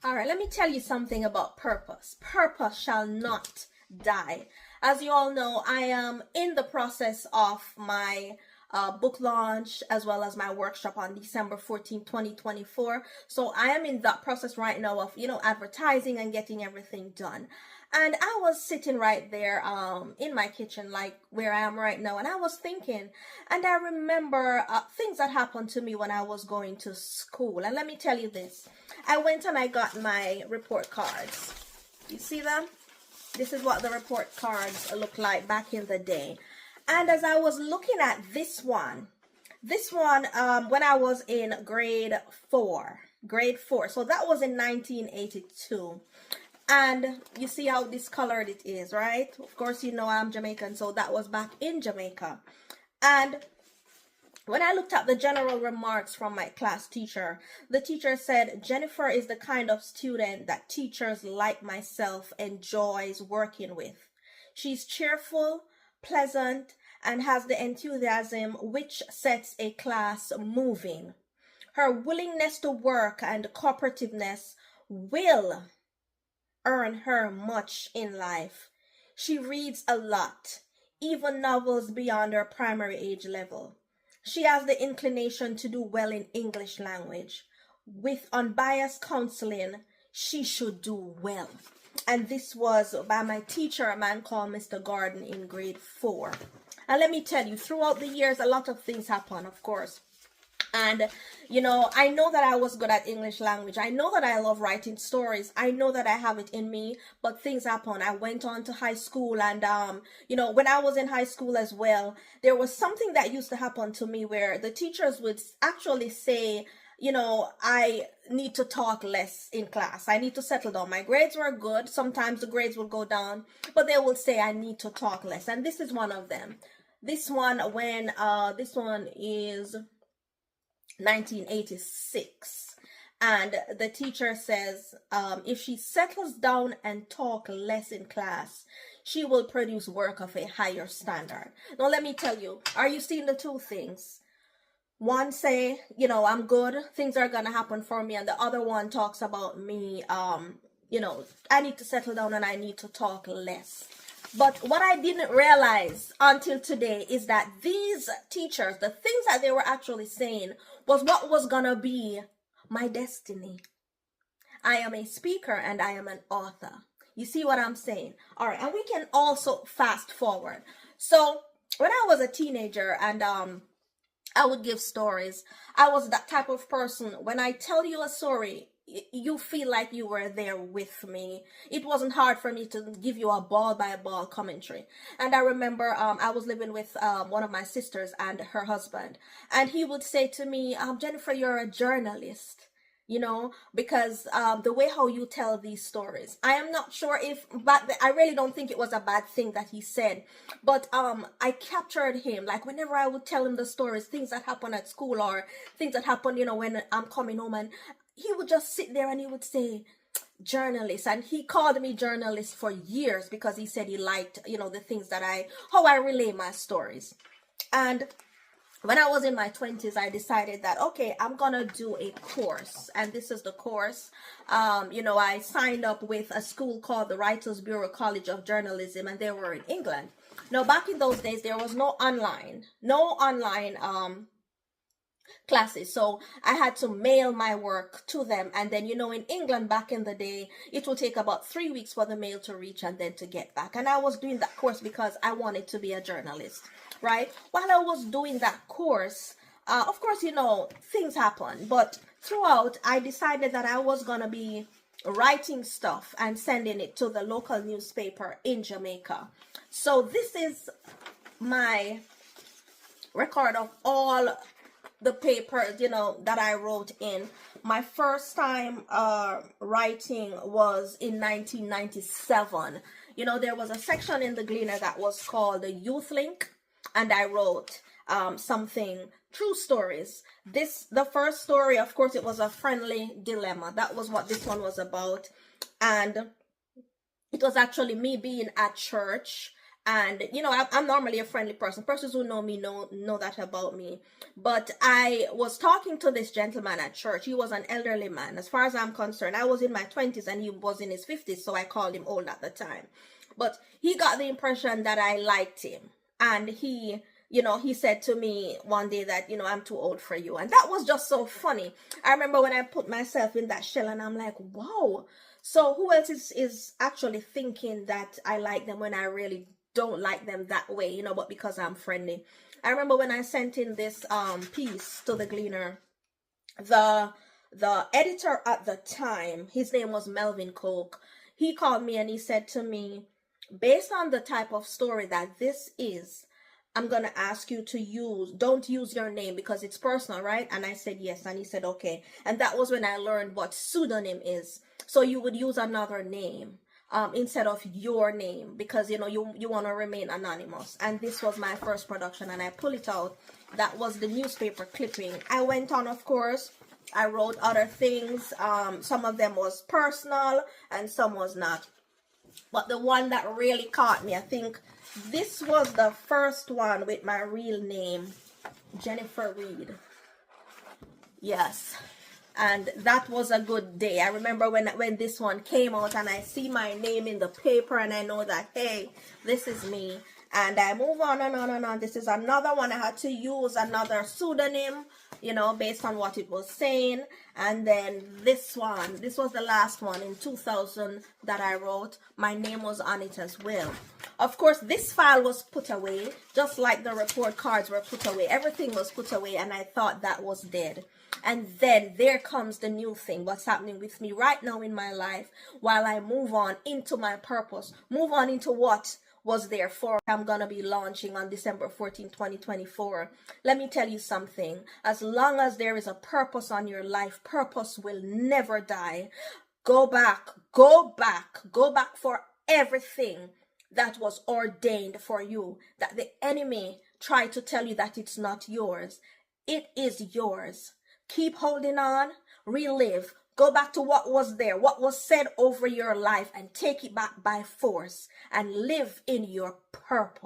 All right, let me tell you something about purpose. Purpose shall not die. As you all know, I am in the process of my book launch as well as my workshop on December 14, 2024. So I am in that process right now of, advertising and getting everything done. And I was sitting right there in my kitchen, like where I am right now, and I was thinking, and I remember things that happened to me when I was going to school. And let me tell you this. I went and I got my report cards. You see them? This is what the report cards look like back in the day. And as I was looking at this one, when I was in grade 4, so that was in 1982. And you see how discolored it is, right? Of course, I'm Jamaican, so that was back in Jamaica. And when I looked at the general remarks from my class teacher, the teacher said, Jennifer is the kind of student that teachers like myself enjoys working with. She's cheerful, pleasant, and has the enthusiasm which sets a class moving. Her willingness to work and cooperativeness will earn her much in life. She reads a lot, even novels beyond her primary age level. She has the inclination to do well in English language. With unbiased counseling, she should do well. And this was by my teacher, a man called Mr. Gordon, in grade 4. And let me tell you, throughout the years, a lot of things happen, of course. And, I know that I was good at English language. I know that I love writing stories. I know that I have it in me, but things happen. I went on to high school and, when I was in high school as well, there was something that used to happen to me where the teachers would actually say, I need to talk less in class. I need to settle down. My grades were good. Sometimes the grades would go down, but they would say I need to talk less. And this is one of them. This one is 1986, and the teacher says if she settles down and talk less in class, she will produce work of a higher standard. Now let me tell you, are you seeing the two things? One say, I'm good, things are gonna happen for me, and the other one talks about me, I need to settle down and I need to talk less. But what I didn't realize until today is that these teachers, the things that they were actually saying was what was gonna be my destiny. I am a speaker and I am an author. You see what I'm saying? All right, and we can also fast forward. So when I was a teenager and I would give stories, I was that type of person. When I tell you a story, you feel like you were there with me. It wasn't hard for me to give you a ball by ball commentary. And I remember I was living with one of my sisters and her husband, and he would say to me, Jennifer, you're a journalist, because the way how you tell these stories. I am not sure but I really don't think it was a bad thing that he said, but I captured him. Like whenever I would tell him the stories, things that happen at school or things that happen, when I'm coming home, and he would just sit there and he would say, journalist. And he called me journalist for years because he said he liked, the things that how I relay my stories. And when I was in my 20s, I decided that, okay, I'm going to do a course. And this is the course. I signed up with a school called the Writers Bureau College of Journalism, and they were in England. Now, back in those days, there was no online classes, so I had to mail my work to them. And then in England back in the day, it would take about 3 weeks for the mail to reach and then to get back. And I was doing that course because I wanted to be a journalist, right? While I was doing that course, of course, things happen, but throughout I decided that I was gonna be writing stuff and sending it to the local newspaper in Jamaica. So this is my record of all the papers, that I wrote in. My first time writing was in 1997. There was a section in the Gleaner that was called the Youth Link, and I wrote something, true stories. The first story, of course, it was a friendly dilemma. That was what this one was about. And it was actually me being at church And I'm normally a friendly person. Persons who know me know that about me. But I was talking to this gentleman at church. He was an elderly man. As far as I'm concerned, I was in my 20s and he was in his 50s, so I called him old at the time. But he got the impression that I liked him. And he said to me one day that, I'm too old for you. And that was just so funny. I remember when I put myself in that shell and I'm like, wow. So who else is actually thinking that I like them when I really don't like them that way, but because I'm friendly. I remember when I sent in this piece to the Gleaner, the editor at the time, his name was Melvin Coke. He called me and he said to me, based on the type of story that this is, I'm going to ask you to don't use your name because it's personal, right? And I said yes. And he said, okay. And that was when I learned what pseudonym is. So you would use another name instead of your name because, you want to remain anonymous. And this was my first production and I pull it out. That was the newspaper clipping. I went on, of course. I wrote other things. Some of them was personal and some was not. But the one that really caught me, I think this was the first one with my real name, Jennifer Reid. Yes. And that was a good day. I remember when this one came out and I see my name in the paper and I know that, hey, this is me. And I move on and on and on. This is another one. I had to use another pseudonym, based on what it was saying. And then this was the last one in 2000 that I wrote. My name was on it as well. Of course, this file was put away, just like the report cards were put away. Everything was put away and I thought that was dead. And then there comes the new thing, what's happening with me right now in my life while I move on into my purpose, move on into what was there for. I'm going to be launching on December 14, 2024. Let me tell you something. As long as there is a purpose on your life, purpose will never die. Go back for everything that was ordained for you, that the enemy tried to tell you that it's not yours. It is yours. Keep holding on, relive, go back to what was there, what was said over your life and take it back by force and live in your purpose.